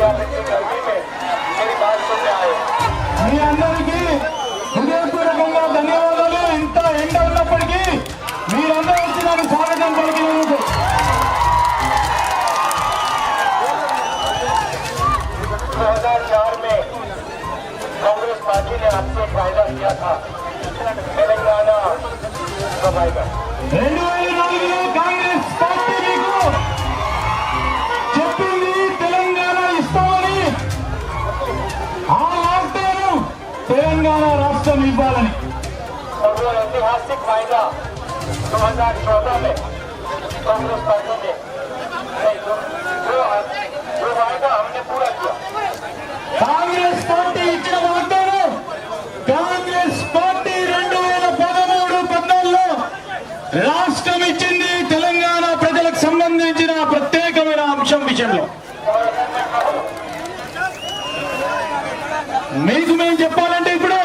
मेरी बात सुनने आए మీ అందరికీ హృదయపూర్వకంగా ధన్యవాదాలు. ఇంత ఎండ ఉన్నప్పటికీ మీరందరూ వచ్చి నాకు స్వాగతం పలికినందుకు. 2004 में कांग्रेस पार्टी ने आपसे वायदा किया था तेलंगाना सभाएगा। 2004లో కాంగ్రెస్ పార్టీ మీకు చెప్పింది తెలంగాణ ఇస్తామని, ఆ వాగ్దానం తెలంగాణ రాష్ట్రం ఇవ్వాలని. और वो ऐतिहासिक वायदा 2014 में कांग्रेस पार्टी ने जो वायदा हमने पूरा किया। కాంగ్రెస్ పార్టీ ఇచ్చిన వాగ్దానం కాంగ్రెస్ పార్టీ 2013-14లో రాష్ట్రం ఇచ్చింది తెలంగాణ ప్రజలకు సంబంధించిన ప్రత్యేకమైన అంశం విషయంలో. మీకు మేము చెప్పాలంటే ఇప్పుడు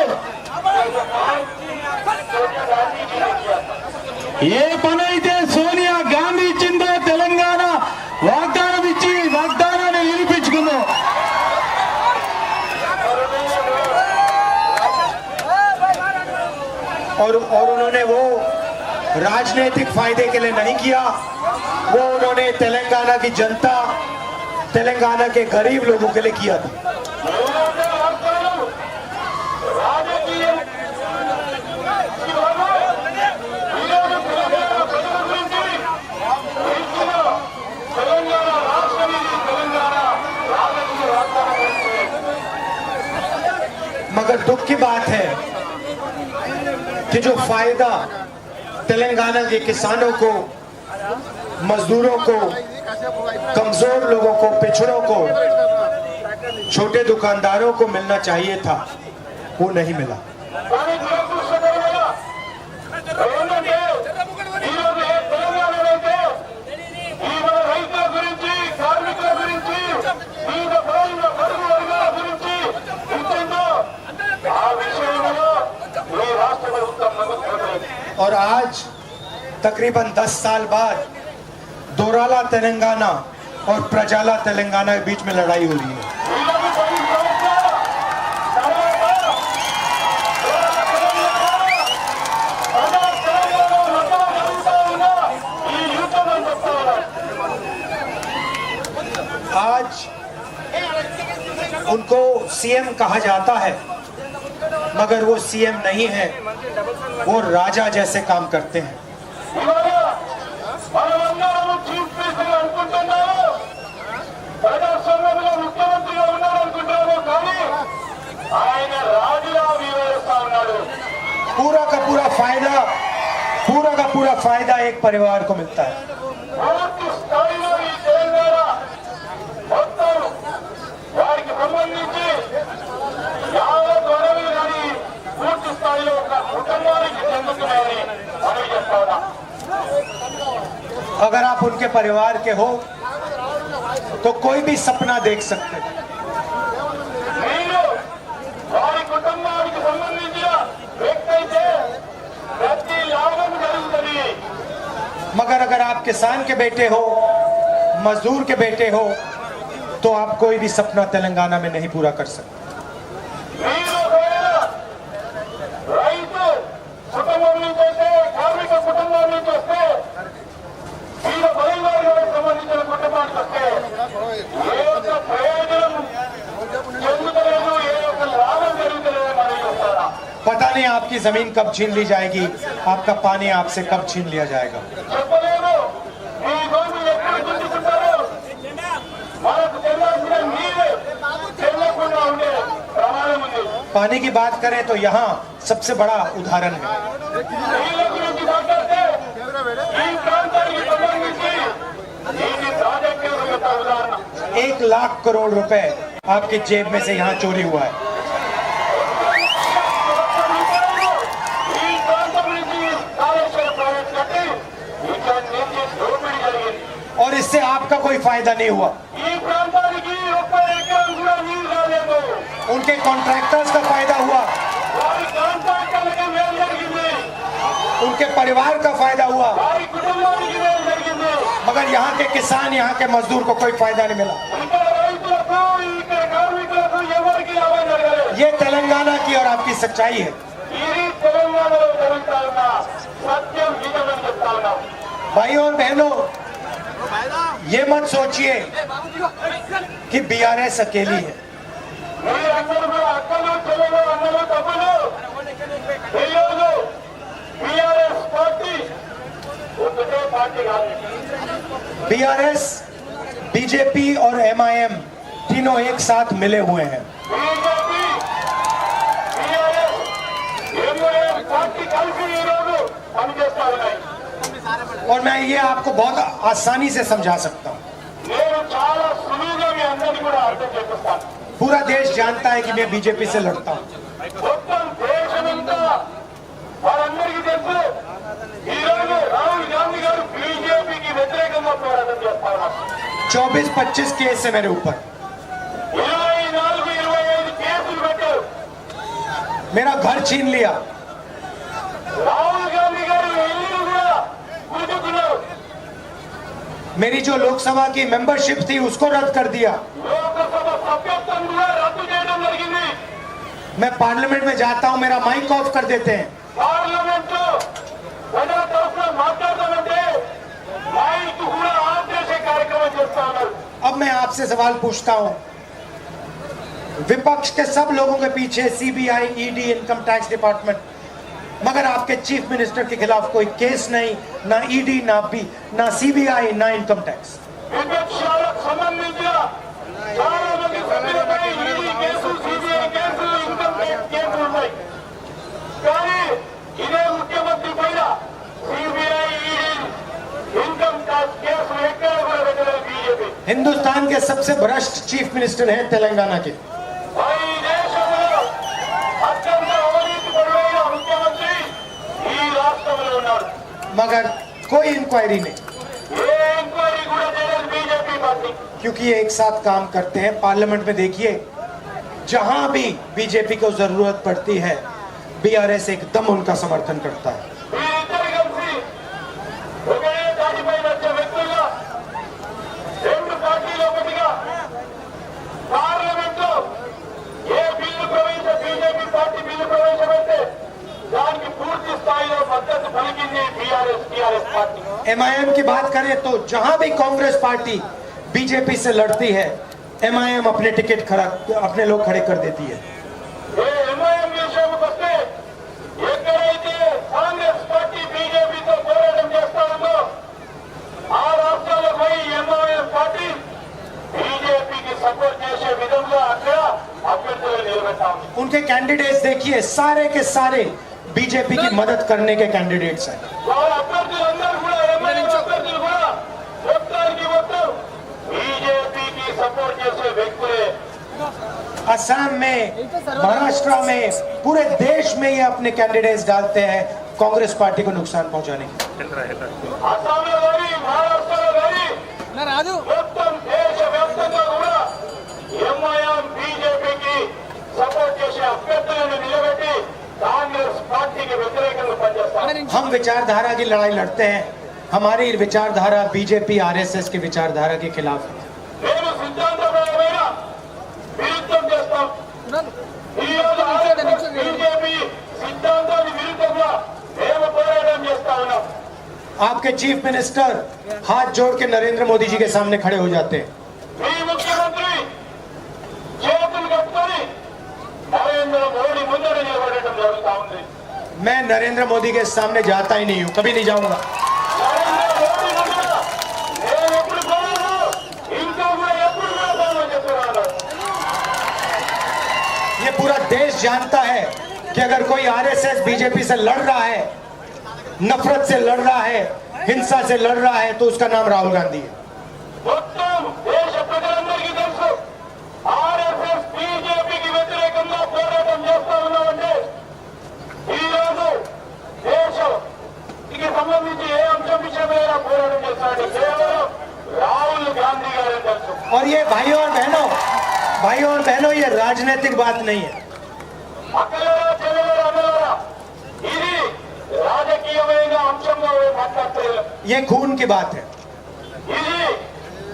ఏ పని అయితే సోనియా గాంధీ ఇచ్చిందో తెలంగాణ వాగ్దానం ఇచ్చి వాగ్దానాన్ని నిరూపించుకుందో. और उन्होंने वो राजनीतिक फायदे के लिए नहीं किया, वो उन्होंने तेलंगाना की जनता, तेलंगाना के गरीब लोगों के लिए किया था। मगर दुख की बात है कि जो फायदा तेलंगाना के किसानों को, मजदूरों को, कमजोर लोगों को, पिछड़ों को, छोटे दुकानदारों को मिलना चाहिए था, वो नहीं मिला। और आज तकरीबन 10 साल बाद दोराला तेलंगाना और प्रजाला तेलंगाना के बीच में लड़ाई हो रही है। आज उनको सीएम कहा जाता है, मगर वो सीएम नहीं है, वो राजा जैसे काम करते हैं। पूरा का पूरा फायदा एक परिवार को मिलता है। अगर आप उनके परिवार के हो तो कोई भी सपना देख सकते हैं, मगर अगर आप किसान के बेटे हो, मजदूर के बेटे हो, तो आप कोई भी सपना तेलंगाना में नहीं पूरा कर सकते। पता नहीं आपकी जमीन कब छीन ली जाएगी, आपका पानी आपसे कब छीन लिया जाएगा। पानी की बात करें तो यहाँ सबसे बड़ा उदाहरण है। 1 लाख करोड़ रुपए आपकी जेब में से यहाँ चोरी हुआ है। और इससे आपका कोई फायदा नहीं हुआ। उनके कॉन्ट्रैक्टर्स का फायदा हुआ, उनके परिवार का फायदा हुआ, मगर यहाँ के किसान, यहाँ के मजदूर को कोई फायदा नहीं मिला। तेलंगाना की और आपकी सच्चाई है। ఇది తెలంగాణలో జరుగుతా ఉన్న సత్యం నిజమని చెప్తా ఉన్నాం. भाइयों और बहनों, ये मत सोचिए कि बीआरएस अकेली है। మీరందరూ కూడా అక్కలు చెల్లెలు అన్నలు తమ్ములు ఈరోజు బీఆర్ఎస్ పార్టీ ఒకటే పార్టీ కాదు. बीआरएस, बीजेपी और एमआईएम तीनों एक साथ मिले हुए हैं। బీజేపీ బీఆర్ఎస్ ఎంఐఎం పార్టీ కలిసి ఈరోజు పనిచేస్తా ఉన్నాయి. और मैं ये आपको बहुत आसानी से समझा सकता हूँ। నేను చాలా సులువుగా మీ అందరినీ కూడా అర్థం చేపిస్తాను. पूरा देश जानता है कि मैं बीजेपी से लड़ता हूँ। మొత్తం దేశమంతా వారందరికీ తెలుసు ఈరోజు రాహుల్ గాంధీ గారు బీజేపీకి వ్యతిరేకంగా పోరాటం చేస్తా ఉన్నారు. 24-25 केस है मेरे ऊपर। 24-25 కేసులు పెట్టారు. मेरा घर छीन लिया, రాహుల్ గాంధీ గారు ఇల్లు కూడా కూర్చుకున్నారు. मेरी जो लोकसभा की मेंबरशिप थी उसको रद्द कर दिया। లోకసభ సభ్యత్వం కూడా రద్దు చేయడం జరిగింది. मैं पार्लियामेंट में जाता हूँ, मेरा माइक ऑफ कर देते हैं। పార్లమెంట్ లో ప్రజల తరఫున మాట్లాడతామంటే మైక్ కూడా ఆఫ్ చేసే కార్యక్రమం చేస్తా ఉన్నారు. अब मैं आपसे सवाल पूछता हूँ, विपक्ष के सब लोगों के पीछे CBI, ED, income tax department, मगर आपके चीफ मिनिस्टर के खिलाफ कोई केस नहीं, ना ईडी, ना सीबीआई, ना इनकम टैक्स। విపక్షాలకు సంబంధించిన చాలా మంది సభ్యులపై ED case, CBI case, income tax కేసులు ఉన్నాయి. కానీ ఇదే ముఖ్యమంత్రి పైన సిబిఐ, ఈడీ, ఇన్కమ్ ట్యాక్స్ కేసులు ఎక్కడ కూడా పెట్టలేదు బీజేపీ. हिंदुस्तान के सबसे भ्रष्ट चीफ मिनिस्टर हैं तेलंगाना के। ఈ దేశంలో అత్యంత అవినీతి పరుడైన ముఖ్యమంత్రి ఈ రాష్ట్రంలో ఉన్నాడు. मगर कोई इंक्वायरी नहीं, ఏ ఎంక్వైరీ కూడా చేయలేదు బీజేపీ పార్టీ. क्योंकि ये एक साथ काम करते हैं। पार्लियामेंट में देखिए, जहां भी बीजेपी को जरूरत पड़ती है, बीआरएस एकदम उनका समर्थन करता है। వీరిద్దరు కలిసి ఒకే దాటిపై వచ్చే వ్యక్తులుగా రెండు పార్టీలు ఒకటిగా పార్లమెంట్ లో ఏ బిల్లు బీజేపీ పార్టీ బిల్లు ప్రవేశపెడితే దానికి పూర్తి స్థాయిలో మద్దతు పలికింది టీఆర్ఎస్ పార్టీ. एमआईएम की बात करें तो जहां भी कांग्रेस पार्टी बीजेपी से लड़ती है, एमआईएम अपने टिकट अपने लोग खड़े कर देती है। ఏ ఎంఐఎం విషయానికి వస్తే ఎక్కడైతే కాంగ్రెస్ పార్టీ బీజేపీతో పోరాటం చేస్తా ఉందో ఆ రాష్ట్రాల్లో పోయి ఎంఐఎం పార్టీ బీజేపీకి సపోర్ట్ చేసే విధంగా అక్కడ అభ్యర్థులు నిలబెడతా ఉంది. उनके कैंडिडेट्स देखिए, सारे के सारे बीजेपी की मदद करने के कैंडिडेट्स हैं। వాళ్ళ అభ్యర్థులందరూ కూడా ఎంఐఎం అభ్యర్థులు కూడా మొత్తానికి మొత్తం బీజేపీకి సపోర్ట్ చేసే వ్యక్తులే. असम में, महाराष्ट्र में, पूरे देश में ये अपने कैंडिडेट्स डालते हैं कांग्रेस पार्टी को नुकसान पहुंचाने के। అస్సాంలో కానీ మహారాష్ట్రలో కానీ మొత్తం దేశవ్యాప్తంగా కూడా ఎంఐఎం బీజేపీకి సపోర్ట్ చేసే అభ్యర్థులను నిలబెట్టి కాంగ్రెస్ పార్టీకి వ్యతిరేకంగా పనిచేస్తారు. हम विचारधारा की लड़ाई लड़ते हैं। हमारी विचारधारा बीजेपी, आरएसएस की विचारधारा के खिलाफ है। మేము సిద్ధాంతపరమైన విరుద్ధం చేస్తాం. ఈరోజు బీజేపీ సిద్ధాంతానికి విరుద్ధంగా మేము పోరాటం చేస్తా ఉన్నాం. आपके चीफ मिनिस्टर हाथ जोड़ के नरेंद्र मोदी जी के सामने खड़े हो जाते हैं। మీ ముఖ్యమంత్రి చేతులు కట్టుకొని నరేంద్ర మోడీ ముందర నిలబడటం జరుగుతా ఉంది. मैं नरेंद्र मोदी के सामने जाता ही नहीं हूं, कभी नहीं जाऊंगा। నరేంద్ర మోడీ ముందర నేను ఎప్పుడు పోను, ఇంకా కూడా ఎప్పుడు పోతానో చెప్తున్నాను. ये पूरा देश जानता है कि अगर कोई आरएसएस बीजेपी से लड़ रहा है, नफरत से लड़ रहा है, हिंसा से लड़ रहा है, तो उसका नाम राहुल गांधी है। మొత్తం దేశ ప్రజలందరికీ తెలుసు ఆర్ఎస్ఎస్ బీజేపీకి వ్యతిరేకంగా పోరాటం చేస్తా ఉన్నామంటే ఈరోజు దేశానికి సంబంధించి ఏ అంశం విషయమైన పోరాటం చేస్తారంటే కేవలం రాహుల్ గాంధీ గారే తెలుసు. और ये भाइयों और बहनों, ये राजनीतिक बात नहीं है। అక్కలేరా చెల్లెలేరా అన్నలారా ఇది రాజకీయమైన అంశంగా మాట్లాడలేదు. ये खून की बात है। ఇది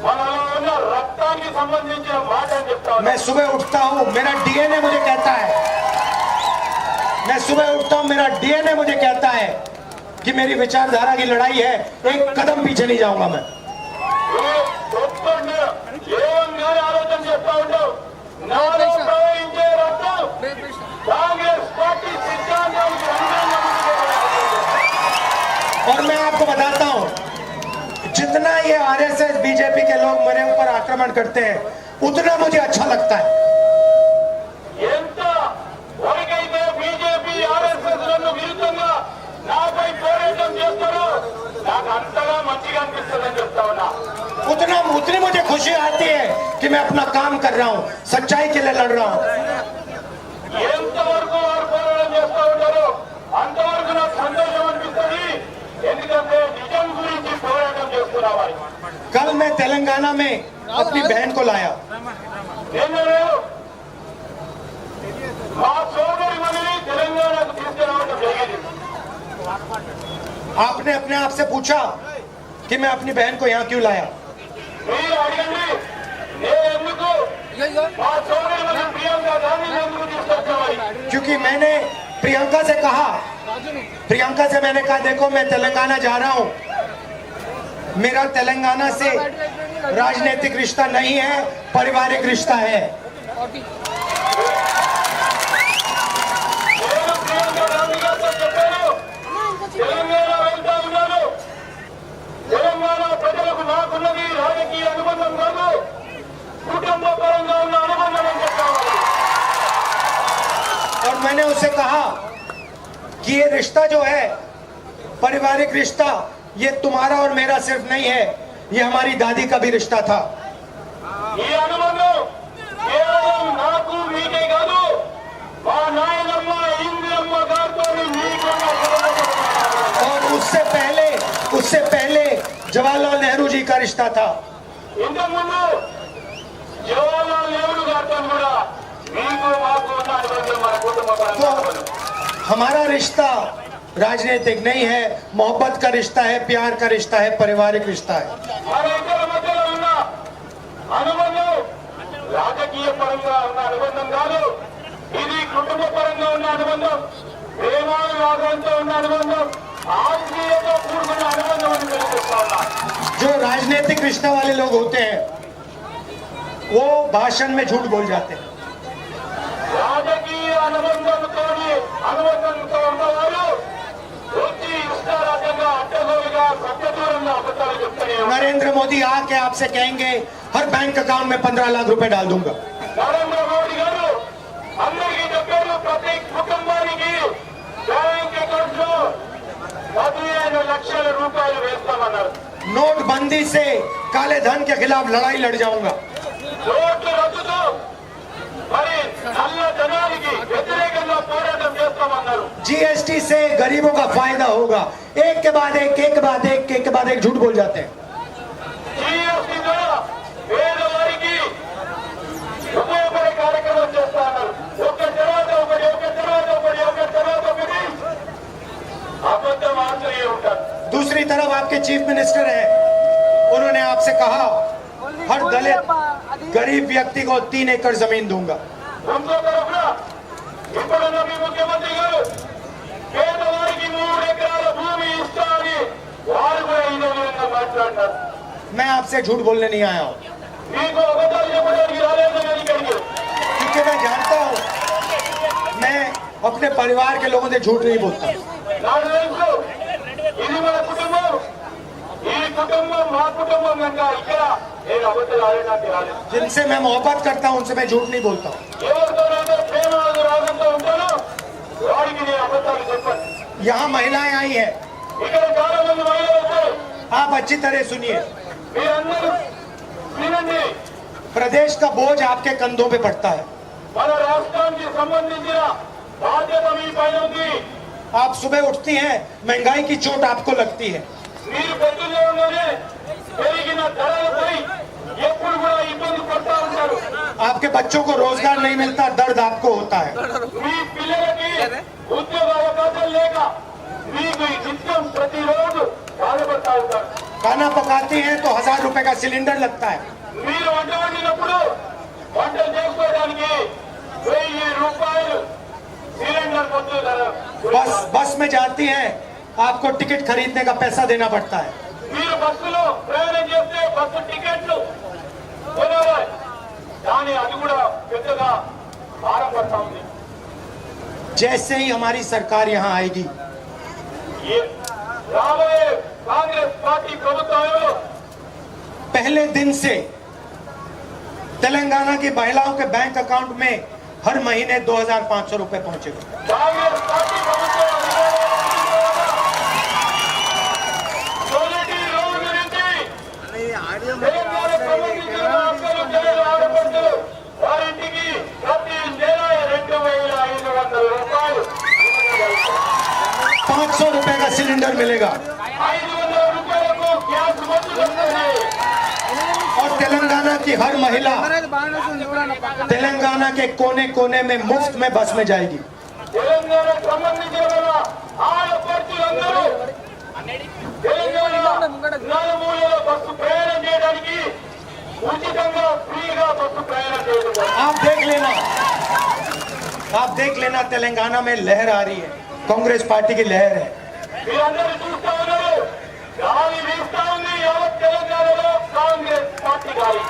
మనలో ఉన్న రక్తానికి సంబంధించిన మాట అని చెప్తా मैं सुबह उठता हूं, मेरा डीएनए मुझे कहता है मैं सुबह उठता हूं, मेरा डीएनए मुझे कहता है कि मेरी विचारधारा की लड़ाई है, एक कदम पीछे नहीं जाऊंगा मैं। ఏమని ఆలోచన చేస్తా ఉంటావు నాలో ప్రవహించే రక్తం కాంగ్రెస్ పార్టీ సిద్ధాంతానికి और मैं आपको बताता हूं, जितना ये आरएसएस बीजेपी के लोग मेरे ऊपर आक्रमण करते हैं उतना मुझे अच्छा लगता है। ఎంత వరకైతే బీజేపీ ఆర్ఎస్ఎస్ లను విరుద్ధంగా నాపై పోరాటం చేస్తారో నాకు అంతగా మంచిగా అనిపిస్తుందని చెప్తా ఉన్నా उतनी मुझे खुशी आती है कि मैं अपना काम कर रहा हूं, सच्चाई के लिए लड़ रहा हूं। ఎంతవరకు వారు పోరాటం చేస్తూ ఉంటారో అంతవరకు నాకు సంతోషం అనిపిస్తుంది, ఎందుకంటే నిజం గురించి పోరాటం చేస్తున్నవారు। कल मैं तेलंगाना में अपनी बहन को लाया। నిన్న నేను మా సోదరి మనిని తెలంగాణకు తీసుకురావడం జరిగింది। आपने अपने आप से पूछा कि मैं अपनी बहन को यहाँ क्यों लाया? మీరు అడగండి నేను ఎందుకు మా సోదరి మని ప్రియాంక గాంధీని ఎందుకు తీసుకొచ్చామని। क्योंकि मैंने प्रियंका से कहा, प्रियंका से मैंने कहा देखो मैं तेलंगाना जा रहा हूं, मेरा तेलंगाना से राजनीतिक रिश्ता नहीं है, पारिवारिक रिश्ता है। నేను ప్రియాంక గాంధీ గారితో చెప్పాను తెలంగాణ వెళ్తా ఉన్నాను, తెలంగాణ ప్రజలకు నాకున్నది రాజకీయ అనుబంధం కాదు, కుటుంబ పరంగా ఉన్న అనుబంధం అని చెప్పాను। और मैंने उसे कहा कि ये रिश्ता जो है पारिवारिक रिश्ता, ये तुम्हारा और मेरा सिर्फ नहीं है, ये हमारी दादी का भी रिश्ता था। ఈ అనుబంధం కేవలం నాకు మీకే కాదు, మా నాయనమ్మ ఇందిరమ్మ గారితో మీకున్న అనుబంధం। और उससे पहले जवाहरलाल नेहरू जी का रिश्ता था। ఇంతకుముందు జవహర్లాల్ నెహ్రూ గారితో కూడా మీకు మాకు ఉన్న అనుబంధం మన కుటుంబ పరంగా అనుబంధం। हमारा रिश्ता राजनीतिक नहीं है, मोहब्बत का रिश्ता है, प्यार का रिश्ता है, पारिवारिक रिश्ता है। మన ఇద్దరి మధ్యలో ఉన్న అనుబంధం రాజకీయ పరంగా ఉన్న అనుబంధం కాదు, ఇది కుటుంబ పరంగా ఉన్న అనుబంధం, ప్రేమానురాగంతో ఉన్న అనుబంధం, ఆత్మీయతో కూడుకున్న అనుబంధం అని తెలియజేస్తా ఉన్నా। जो राजनीतिक रिश्ता वाले लोग होते हैं वो भाषण में झूठ बोल जाते हैं। రాజకీయ అనుబంధంతో ఉన్నవారు వచ్చి ఇష్టారాజ్యంగా అడ్డగోలుగా సత్యదూరంగా అబద్ధాలు చెప్తూనే ఉన్నారు। नरेंद्र मोदी आके आपसे कहेंगे हर बैंक अकाउंट में 15 लाख रुपए डाल दूंगा। నరేంద్ర మోడీ గారు అందరికీ చెప్పారు ప్రతి కుటుంబానికి బ్యాంక్ అకౌంట్ లో 15 లక్షల రూపాయలు వేస్తామన్నారు। नोटबंदी से काले धन के खिलाफ लड़ाई लड़ जाऊंगा। నోట్ల రద్దుతో మరి నల్ల ధనానికి వ్యతిరేకంగా పోరాటం చేస్తామన్నారు। जीएसटी से गरीबों का फायदा होगा। एक के बाद एक झूठ बोल जाते हैं। జీఎస్టీ ద్వారా పేదవారికి ఉపయోగపడే కార్యక్రమం చేస్తా ఉన్నారు। ఒక తర్వాత ఒకటి అబద్ధం ఆశ్రయ ఉంటారు। दूसरी तरफ आपके चीफ मिनिस्टर हैं, उन्होंने आपसे कहा हर दलित गरीब व्यक्ति को 3 एकड़ जमीन दूंगा। ఇంకో తరఫున ఇప్పుడున్న మీ ముఖ్యమంత్రి గారు పేదవారికి 3 ఎకరాల భూమి ఇస్తా అని వారు కూడా ఇదే విధంగా మాట్లాడినారు। मैं आपसे झूठ बोलने नहीं आया हूं, మీకు అబద్ధాలు చెప్పడానికి రాలేదని ఇక్కడికి। क्योंकि मैं जानता हूं मैं अपने परिवार के लोगों से झूठ नहीं बोलता। నాకు తెలుసు ఇది మన కుటుంబం, ఈ కుటుంబం మా కుటుంబం కనుక ఇక్కడ నేను అబద్ధాలు ఆడడానికి రాలేదు। जिनसे मैं मोहब्बत करता हूं उनसे मैं झूठ नहीं बोलता हूं। ఎవరితోనైతే ప్రేమ రాగంతో ఉంటానో వారికి నేను అబద్ధాలు చెప్పను। यहाँ महिलाएं आई हैं, ఇక్కడ చాలా మంది మహిళలు వచ్చారు, आप अच्छी तरह सुनिए। మీరందరూ వినండి। प्रदेश का बोझ आपके कंधों पे पड़ता है। మన రాష్ట్రానికి సంబంధించిన బాధ్యత మీ పైన ఉంది। आप सुबह उठती हैं, महंगाई की चोट आपको लगती है। మీరు పొద్దున్నే పెరిగిన ధరలపై ఎప్పుడు కూడా ఇబ్బంది పడతా ఉంటారు। आपके बच्चों को रोजगार नहीं मिलता, दर्द आपको होता है। మీ పిల్లలకి ఉద్యోగ అవకాశం లేక మీకు నిత్యం ప్రతిరోజు బాధపడతా ఉంటారు। खाना पकाती हैं तो 1000 रुपए का सिलेंडर लगता है। మీరు వంట వండినప్పుడు వంటలు చేసుకోవడానికి 1000 రూపాయలు సిలిండర్ పొద్దు ధర बस में जाती हैं, आपको टिकट खरीदने का पैसा देना पड़ता है। మీరు బస్సులో ప్రయాణం చేస్తే బస్సు టికెట్లు కొనేవారు, కానీ అది కూడా పెద్దగా భారం పడతా ఉంది। जैसे ही हमारी सरकार यहाँ आएगी, ये రాబోయే కాంగ్రెస్ పార్టీ ప్రభుత్వంలో पहले दिन से तेलंगाना की महिलाओं के बैंक अकाउंट में हर महीने 2500 रुपए पहुंचेगा। కాంగ్రెస్ పార్టీ ప్రభుత్వం మొదటి రోజు నుంచి తెలంగాణకు సంబంధించిన అక్కలు చెల్లెలు ఆడపడుచులు వారింటికి ప్రతి నెల 2500 రూపాయలు 500 रुपए का सिलेंडर मिलेगा 500 రూపాయలకు గ్యాస్ మందు వస్తుంది। और तेलंगाना की हर महिला तेलंगाना के कोने कोने में मुफ्त में बस में जाएगी। తెలంగాణకు సంబంధించిన మన ఆడపడుచులందరూ తెలంగాణ నలుమూలలో బస్సు ప్రయాణం చేయడానికి ఉచితంగా ఫ్రీగా బస్సు ప్రయాణం చేయడం। आप देख लेना तेलंगाना में लहर आ रही है, कांग्रेस पार्टी की लहर है। మీరందరూ చూస్తా ఉన్నారు, గాలి వీస్తా ఉంది యావత్ తెలంగాణలో కాంగ్రెస్ పార్టీ గాలి।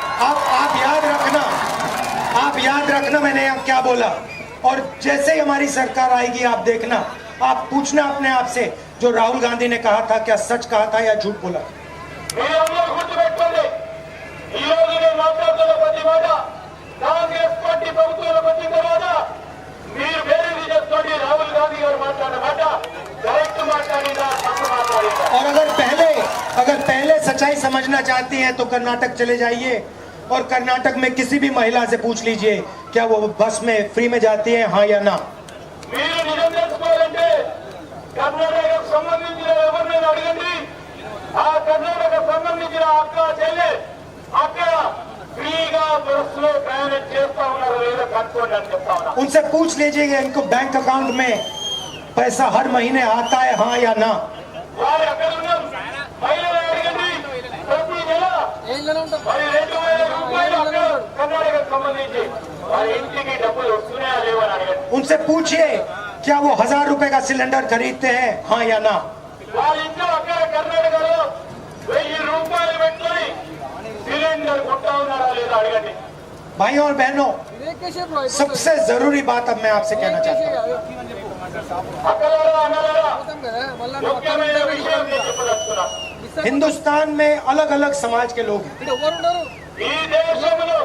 आप याद रखना मैंने यहाँ क्या बोला। और जैसे ही हमारी सरकार आएगी, आप देखना, आप पूछना अपने आप से, जो राहुल गांधी ने कहा था क्या सच कहा था या झूठ बोला। మీరందరూ గుర్తుపెట్టుకోండి, ఈ రోజు నేను మాట్లాడుతున్న ప్రతి మాట కాంగ్రెస్ పార్టీ ప్రభుత్వంలోకి వచ్చిన తర్వాత మీరు బేరీజు చేసుకోండి, రాహుల్ గాంధీ గారు మాట్లాడిన మాట కరెక్ట్ మాట్లాడిందా తప్పు మాట్లాడిందా। और अगर पहले सच्चाई समझना चाहती हैं तो कर्नाटक चले जाइए और कर्नाटक में किसी भी महिला से पूछ लीजिए क्या वो बस में फ्री में जाती है, हाँ या ना। మీరు నిజం తెలుసుకోవాలంటే కర్ణాటకకు సంబంధించిన ఎవరినైనా అడగండి, ఆ కర్ణాటకకు సంబంధించిన అక్క చెల్లె అక్కడ ఫ్రీగా బస్సులో ప్రయాణం చేస్తా ఉన్నారు లేదో కనుక్కోండి అని చెప్తా ఉన్నా। उनसे पूछ लीजिएगा इनको बैंक अकाउंट में पैसा हर महीने आता है, हाँ या ना। వారు అక్కడ ఉన్న మహిళలు అడగండి, ప్రతి నెల మరి 2000 రూపాయలు అక్కడ కర్ణాటకకు సంబంధించి వారి ఇంటికి డబ్బులు వస్తున్నాయా లేవని అడగండి। उनसे पूछिए क्या वो 1000 रुपए का सिलेंडर खरीदते हैं, हाँ या ना। వాళ్ళ ఇంట్లో అక్కడ కర్ణాటకలో 1000 రూపాయలు పెట్టుకొని సిలిండర్ కొంటా ఉన్నారా లేదా అడగండి। भाइयों और बहनों, सबसे जरूरी बात अब मैं आपसे कहना चाहता हूँ। అక్కలారా అన్నలారా ముఖ్యమైన విషయం నేను చెప్పదలుచుకున్నా। हिंदुस्तान में अलग अलग समाज के लोग हैं। ఈ దేశంలో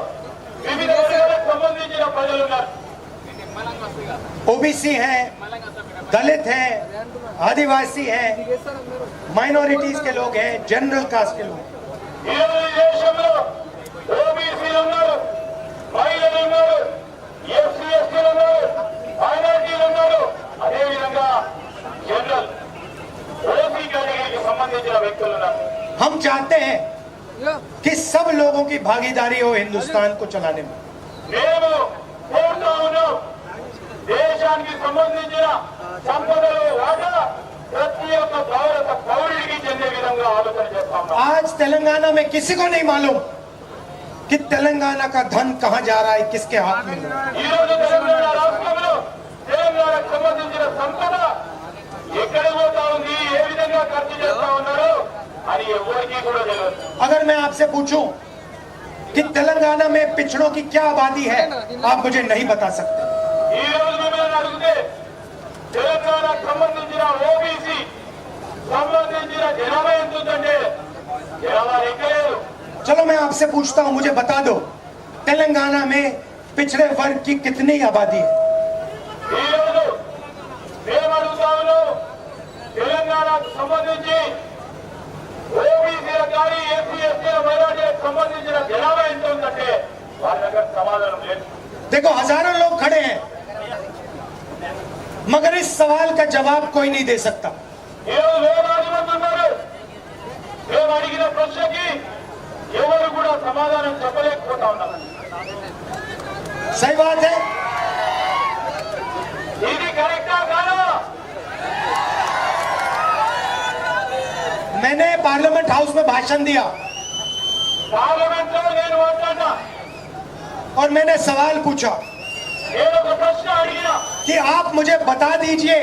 వివిధ వర్గాలకు సంబంధించిన ప్రజలు ఉన్నారు। ओबीसी हैं, दलित हैं, आदिवासी हैं, माइनॉरिटीज के लोग हैं, जनरल कास्ट के लोग हैं। ఈ రోజు ఈ దేశంలో ఓబీసీలు ఉన్నారు, మహిళలు ఉన్నారు, ఎస్సీ ఎస్టీలు ఉన్నారు, మైనారిటీలు ఉన్నారు, అదేవిధంగా జనరల్ ఓసీ కేటగిరీకి సంబంధించిన వ్యక్తులు ఉన్నారు। हम चाहते हैं कि सब लोगों की भागीदारी हो हिंदुस्तान को चलाने में। మేము కోరుతా ఉన్నాం, దేశానికి సంబంధించిన సంపదలో వాటా ప్రతి ఒక్క భారత పౌరుడికి చెందే విధంగా ఆలోచన చేస్తా ఉన్నాం। आज तेलंगाना में किसी को नहीं मालूम कि तेलंगाना का धन कहाँ जा रहा है, किसके हाथ में है। ఈ రోజు తెలంగాణ రాష్ట్రంలో తెలంగాణకు సంబంధించిన సంపద ఎక్కడ పోతా ఉంది, ఏ విధంగా ఖర్చు చేస్తా ఉన్నారు అని ఎవరికి కూడా తెలియదు। अगर मैं आपसे पूछूं कि तेलंगाना में पिछड़ों की क्या आबादी है, आप मुझे नहीं बता सकते। ఈ రోజు మిమ్మల్ని అడిగితే తెలంగాణకు సంబంధించిన ఓబీసీ సంబంధించిన జనాభా ఎంత ఉందంటే జనాభా లెక్కలేదు। चलो मैं आपसे पूछता हूं, मुझे बता दो तेलंगाना में पिछड़े वर्ग की कितनी आबादी है। ఈ రోజు మేము అడుగుతా ఉన్నాం, తెలంగాణకు సంబంధించి ఓబీసీలకు కానీ ఎస్సీ ఎస్టీల మైనారిటీలకు సంబంధించిన జనాభా ఎంత ఉందంటే వాళ్ళ దగ్గర సమాధానం లేదు। देखो हजारों लोग खड़े हैं मगर इस सवाल का जवाब कोई नहीं दे सकता। ఈ రోజు వేలాది మంది ఉన్నారు, మేము అడిగిన ప్రశ్నకి ఎవరు కూడా సమాధానం చెప్పలేకపోతా ఉన్నారు। सही बात है। ఇది కరెక్టా కాదా? मैंने पार्लियामेंट हाउस में भाषण दिया పార్లమెంట్ లో నేను మాట్లాడినా, और मैंने सवाल पूछा నేను ఒక ప్రశ్న అడిగినా, कि आप मुझे बता दीजिए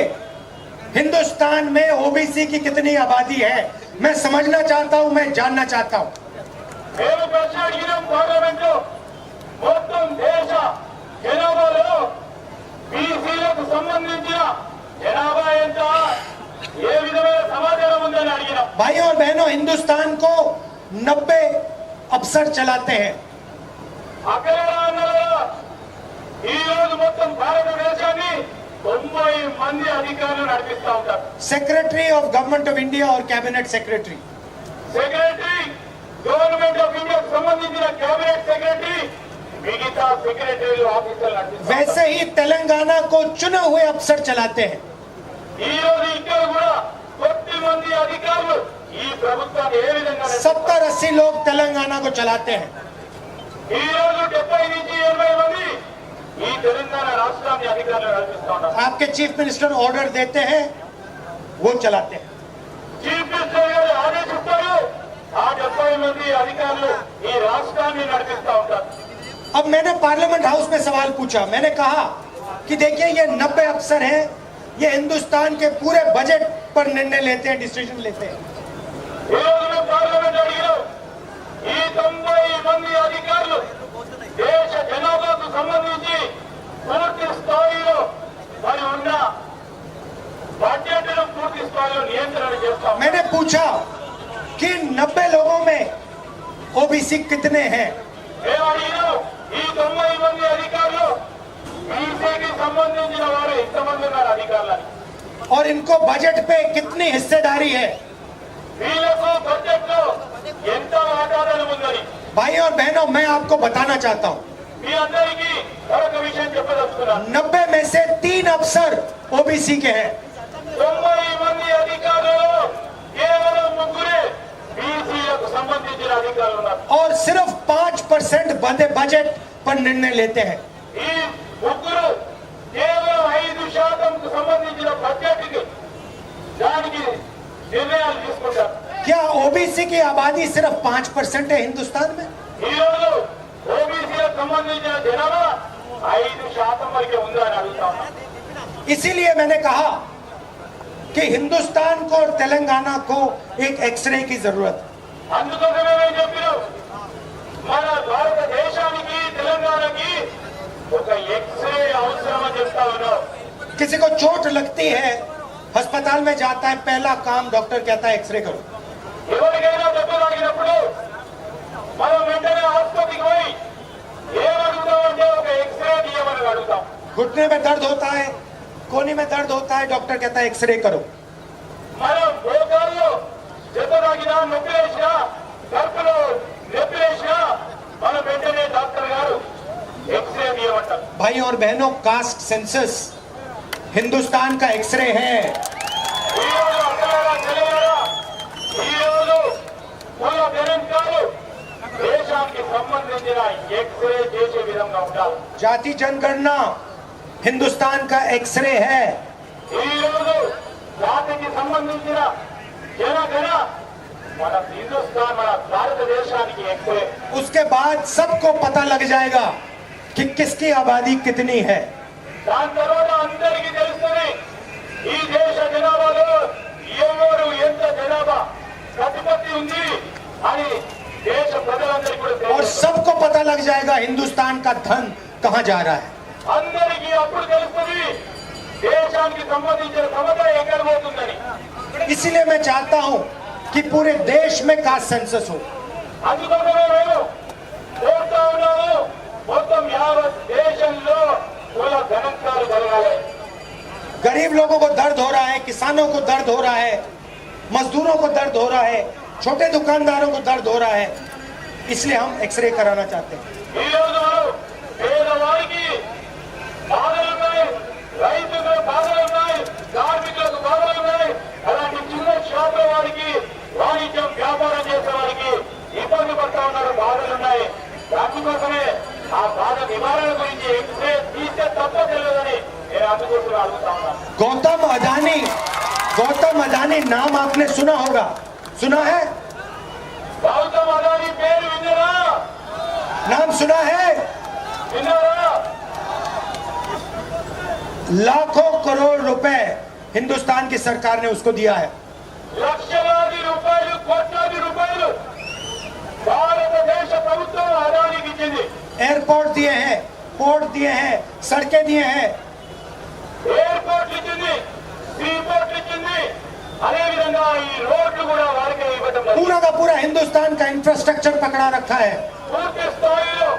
हिंदुस्तान में ओबीसी की कितनी आबादी है मैं समझना चाहता हूं, मैं जानना चाहता हूं। మేము ప్రశ్న అడిగినాం పార్లమెంట్ లో మొత్తం దేశ జనాభాలో బీసీలకు సంబంధించిన జనాభా ఎంత, ఏ విధమైన సమాచారం ఉందని అడిగినాం. भाइयों और बहनों, हिंदुस्तान को 90 अफसर चलाते हैं। అక్కడ అన్నారు ఈ రోజు మొత్తం భారతదేశాన్ని 90 మంది అధికారులు నడిపిస్తా ఉంటారు. Secretary of government of India और cabinet secretary, secretary government of ఇండియాకు సంబంధించిన కేబినెట్ సెక్రటరీ, మిగతా సెక్రటరీలు ఆఫీసర్లు నడిపిస్తారు. वैसे ही तेलंगाना को चुने हुए अफसर चलाते हैं। ఈ రోజు ఇక్కడ కూడా 10 మంది అధికారులు ఈ ప్రభుత్వాన్ని ఏ విధంగా 70-80 लोग तेलंगाना को चलाते हैं। ఈ రోజు 70 నుంచి 80 మంది ఈ తెలంగాణ రాష్ట్రాన్ని అధికారులు నడిపిస్తా ఉన్నారు. आपके चीफ मिनिस्टर ऑर्डर देते हैं, वो चलाते हैं। చీఫ్ మినిస్టర్ గారు ఆదేశిస్తారు, ఆ 70 మంది అధికారులు ఈ రాష్ట్రాన్ని నడిపిస్తా ఉంటారు. अब मैंने पार्लियामेंट हाउस में सवाल पूछा, मैंने कहा कि देखिए ये 90 अफसर हैं, ये हिंदुस्तान के पूरे बजट पर निर्णय लेते हैं, डिसीजन लेते हैं। ఈ రోజు మేము పార్లమెంట్ అడిగినాం, ఈ 90 మంది అధికారులు దేశ జనాభాకు సంబంధించి పూర్తి స్థాయిలో మరి ఉన్న బడ్జెట్ను పూర్తి స్థాయిలో నియంత్రణ చేస్తాం. मैंने पूछा कि 90 लोगों में ओबीसी कितने हैं, మేము అడిగినాం, ఈ 90 మంది అధికారులు బీసీకి సంబంధించిన వారు ఎంతమంది ఉన్నారు అధికారులని, और इनको बजट पे कितनी हिस्सेदारी है। వీళ్ళకు బడ్జెట్ లో ఎంత వాటాదారం ఉందని भाई और बहनों, मैं आपको बताना चाहता हूँ, మీ అందరికీ మరొక విషయం చెప్పదలుచుకున్నాను. 90 में से 3 अफसर ओबीसी के हैं। 90 మంది అధికారులు కేవలం ముగ్గురే బీసీలకు సంబంధించిన అధికారులు ఉన్నారు. और सिर्फ 5% बजट पर निर्णय लेते हैं। ఈ ముగ్గురు కేవలం 5% సంబంధించిన బడ్జెట్ కి దానికి నిర్ణయాలు తీసుకుంటారు. क्या ओबीसी की आबादी सिर्फ 5% है हिंदुस्तान में? ఈ రోజు ఓబీసీలకు సంబంధించిన జనాభా 5% వరకే ఉందా అని అడుగుతా ఉన్నా. इसीलिए मैंने कहा कि हिंदुस्तान को और तेलंगाना को एक एक्सरे की जरूरत है। అందుకోసమే మేము చెప్పినాం, మన భారతదేశానికి తెలంగాణకి ఒక ఎక్స్రే అవసరం అని చెప్తా ఉన్నాం. किसी को चोट लगती है, अस्पताल में जाता है, पहला काम डॉक्टर कहता है एक्सरे करो। ఎవరికైనా దెబ్బ తాకినప్పుడు మనం వెంటనే ఆసుపత్రికి పోయి ఏం అడుగుతామంటే ఒక ఎక్స్రే తీయమని అడుగుతాం. घुटने में दर्द होता है, कोहनी में दर्द होता है, डॉक्टर कहता है एक्सरे करो। మనం మోకాల్లో దెబ్బ తాకినా, నొప్పి వేసినా, కడుపులో నొప్పి వేసినా మనం వెంటనే డాక్టర్ గారు ఎక్స్రే తీయమంటారు. भाई और बहनों, कास्ट सेंसस हिंदुस्तान का एक्सरे है। ఈ రోజు అక్కడారా తెలంగాణ, ఈ రోజు కుల గణాంకాలు దేశానికి సంబంధించిన ఎక్స్రే చేసే విధంగా ఉండాలి. जाति जनगणना हिंदुस्तान का एक्सरे है। ఈ రోజు జాతికి సంబంధించిన జనగణ మన హిందుస్థాన్, మన భారతదేశానికి ఎక్స్రే. उसके बाद सबको पता लग जाएगा कि किसकी आबादी कितनी है। దాని తర్వాత అందరికీ తెలుస్తుంది ఈ దేశ జనాభాలో ఎవరు ఎంత జనాభా ప్రతిపత్తి ఉంది అని దేశ ప్రజలందరికీ కూడా और తెలుస్తుంది. सबको पता लग जाएगा हिंदुस्तान का धन कहां जा रहा है। అందరికీ అప్పుడు తెలుస్తుంది దేశానికి సంబంధించిన సమత ఎక్కడ పోతుందని. इसीलिए मैं चाहता हूं कि पूरे देश में कास्ट सेंसस हो। అందుకోసమే మేము కోరుతా ఉన్నాము, మొత్తం యావత్ దేశంలో కుల గణాంకాలు జరగాలి. गरीब लोगों को दर्द हो रहा है, किसानों को दर्द हो रहा है, मजदूरों को दर्द हो रहा है, छोटे दुकानदारों को दर्द हो रहा है, इसलिए हम एक्सरे कराना चाहते हैं। ఈ రోజు మనం పేదవారికి బాధలున్నాయి, రైతులకు బాధలున్నాయి, కార్మికులకు బాధలున్నాయి, అలాంటి చిన్న షాపుల వారికి, వాణిజ్యం వ్యాపారం చేసే వారికి ఇబ్బంది పడతా ఉన్నారు, బాధలున్నాయి. అందుకోసమే ఆ బాధ నివారణ గురించి ఎక్స్రే తీస్తే తప్ప తెలియదని నేను అందుకోసం అడుగుతా ఉన్నాను. गौतम अदानी नाम आपने सुना होगा, सुना है? గౌతమ్ అదానీ పేరు విన్నారా? नाम सुना है? విన్నారా? लाखों करोड़ रुपए हिंदुस्तान की सरकार ने उसको दिया है। లక్షలాది రూపాయలు కోట్లాది రూపాయలు భారతదేశ ప్రభుత్వం అదానికి ఇచ్చింది. एयरपोर्ट दिए हैं, पोर्ट दिए हैं, सड़कें दिए हैं, ఎయిర్పోర్ట్ ఇచ్చింది, సీపోర్ట్ ఇచ్చింది, అదే విధంగా ఈ రోడ్లు కూడా వారికే ఇవ్వడం జరిగింది. पूरा का पूरा हिंदुस्तान का इंफ्रास्ट्रक्चर पकड़ा रखा है। పూర్తి స్థాయిలో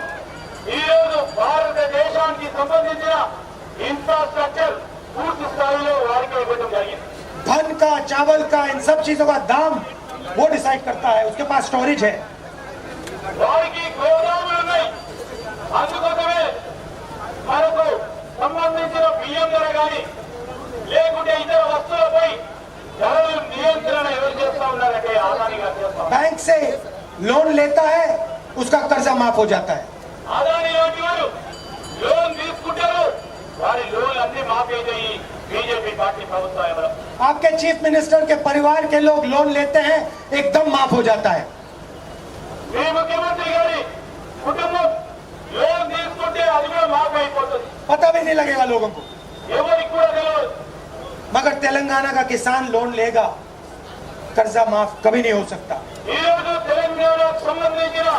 ఈ రోజు భారతదేశానికి సంబంధించిన ఇన్ఫ్రాస్ట్రక్చర్ పూర్తి స్థాయిలో వారికే ఇవ్వడం జరిగింది. धन का, चावल का, इन सब चीजों का दाम वो डिसाइड करता है, उसके पास स्टोरेज है। వారికి గోదాములు ఉన్నాయి. అందుకోసమే మనకు సంబంధించిన బియ్యం ధర కానీ లేకుంటే ఇతర వస్తువులపై ధరలు నియంత్రణ ఎవరు చేస్తా ఉన్నారంటే అదాని గారు చేస్తాం. बैंक से लोन लेता है, उसका कर्जा माफ हो जाता है। అదాని లాంటి వారు లోన్ తీసుకుంటారు, వారి లోన్ అన్ని మాఫీ అవుతాయి. బీజేపీ పార్టీ ప్రభుత్వం ఎవరు आपके चीफ मिनिस्टर के परिवार के लोग लोन लेते हैं, एकदम माफ हो जाता है। మీ ముఖ్యమంత్రి గారి కుటుంబం లోన్ తీసుకుంటే అది కూడా మాఫీ అయిపోతుంది. पता भी नहीं लगेगा लोगों को। ఎవరికి కూడా తెలియదు. मगर तेलंगाना का किसान लोन लेगा, कर्जा माफ कभी नहीं हो सकता। ఈ రోజు తెలంగాణకు సంబంధించిన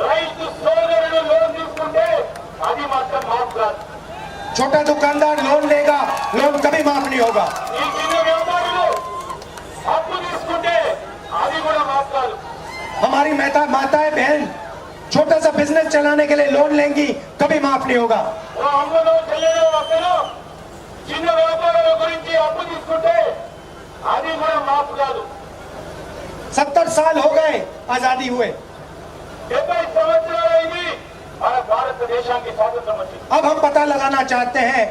రైతు సోదరులు లోన్ తీసుకుంటే అది మాత్రం మాఫ్ కాదు. छोटा दुकानदार लोन लेगा, लोन कभी माफ नहीं होगा। ఈ చిన్న వ్యాపారులు అప్పు తీసుకుంటే అది కూడా మాఫ్ కాదు. हमारी माताएं बहन छोटा सा बिजनेस चलाने के लिए लोन लेंगी, कभी माफ नहीं होगा। ఓ అమ్మలో చెల్లెలో అక్కలో చిన్న వ్యాపారాల గురించి అప్పు తీసుకుంటే అది కూడా మాఫ్ కాదు. 70 साल हो गए आजादी हुए, 70 సంవత్సరాలైంది మన భారతదేశానికి స్వాతంత్రం వచ్చింది. अब हम पता लगाना चाहते हैं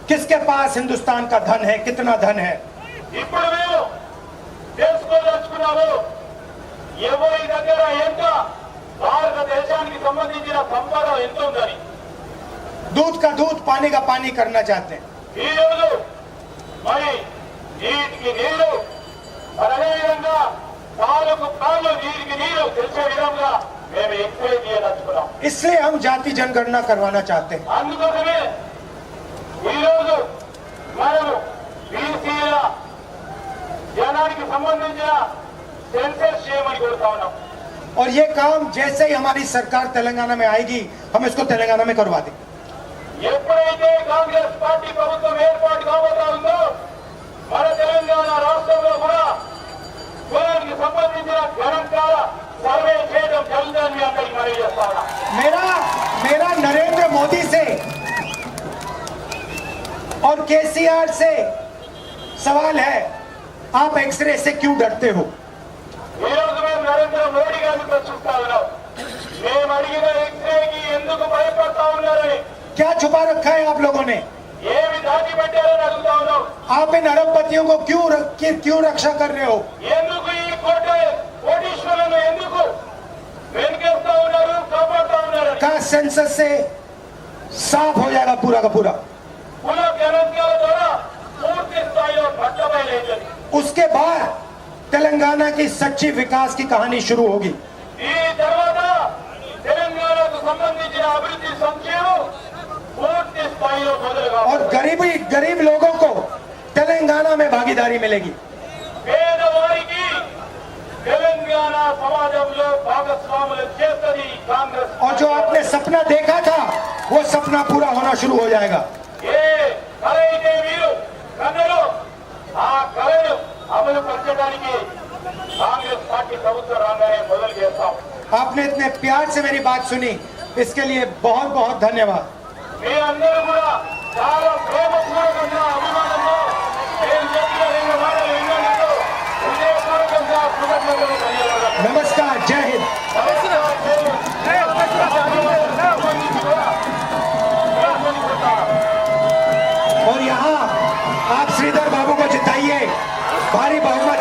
किसके पास हिंदुस्तान का धन है, कितना धन है। ఇప్పుడు మేము తెలుసుకోదలుచుకున్నాము ఎవరి దగ్గర ఎంత భారతదేశానికి సంబంధించిన సంపద ఎంత ఉందని. दूध का दूध, पानी का पानी करना चाहते हैं। ఈ రోజు మరి నీటికి నీళ్లు మరి అదేవిధంగా పాలకు పాలు నీటికి నీరు తెలిసే విధంగా మేము ఎంకరేజ్ చేయదలుచుకున్నాం. इसलिए हम जाति जनगणना करवाना चाहते हैं। అందుకోసమే ఈ రోజు మనము బీసీల జనానికి సంబంధించిన సెన్సస్ చేయమని కోరుతా ఉన్నాం. और ये काम जैसे ही हमारी सरकार तेलंगाना में आएगी, हम इसको तेलंगाना में करवा देंगे। ఎప్పుడైతే కాంగ్రెస్ పార్టీ ప్రభుత్వం ఏర్పాటు కాబోతా ఉందో మన తెలంగాణ రాష్ట్రంలో కూడా కులానికి సంబంధించిన గణాంకాల సర్వే చేయడం జరుగుతుందని అందరికీ మనవి చేస్తా ఉన్నా. मेरा नरेंद्र मोदी से और केसीआर से सवाल है, आप एक्सरे से क्यों डरते हो? ఈ రోజు మేము నరేంద్ర మోడీ గారిని ప్రశ్నిస్తా ఉన్నాం. మేము అడిగిన ఎక్స్రేకి ఎందుకు భయపడతా ఉన్నారని, क्या छुपा रखा है आप लोगों ने? ఏమి దాచిపెట్టారని అడుగుతా ఉన్నాం. आप इन अरबपतियों को क्यों रक्षा कर रहे हो? ఎందుకు ఈ కోటీశ్వరులను ఎందుకు వెనుకేస్తా ఉన్నారు, కాపాడుతా ఉన్నారు? का सेंसस से साफ हो जाएगा पूरा का पूरा। కుల గణాంకాల ద్వారా పూర్తి స్థాయిలో పట్టబయలైంది. उसके बाद तेलंगाना की सच्ची विकास की कहानी शुरू होगी। ఈ తర్వాత తెలంగాణకు సంబంధించిన అభివృద్ధి సంక్షేమం పూర్తి స్థాయిలో మొదలుగా और गरीब लोगों को तेलंगाना में भागीदारी मिलेगी। పేదవారికి తెలంగాణ సమాజంలో భాగస్వాములు చేస్తుంది కాంగ్రెస్. और जो आपने सपना देखा था, वो सपना पूरा होना शुरू हो जाएगा। ఏ కళ అయితే మీరు కళలో ఆ కళను అమలు పరచడానికి కాంగ్రెస్ పార్టీ ప్రభుత్వం రాగానే మొదలు చేస్తాం. आपने इतने प्यार से मेरी बात सुनी, इसके लिए बहुत बहुत धन्यवाद। మీ అందరూ కూడా చాలా ప్రేమపూర్వకంగా అభిమానంలో నేను చెప్పిన రెండు మాటలు విన్నందుకు హృదయపూర్వకంగా కృతజ్ఞతలు తెలియజేస్తున్నాను. नमस्कार, जय हिंद। और यहाँ आप श्रीधर बाबू को जिताइए, भारी बहुमत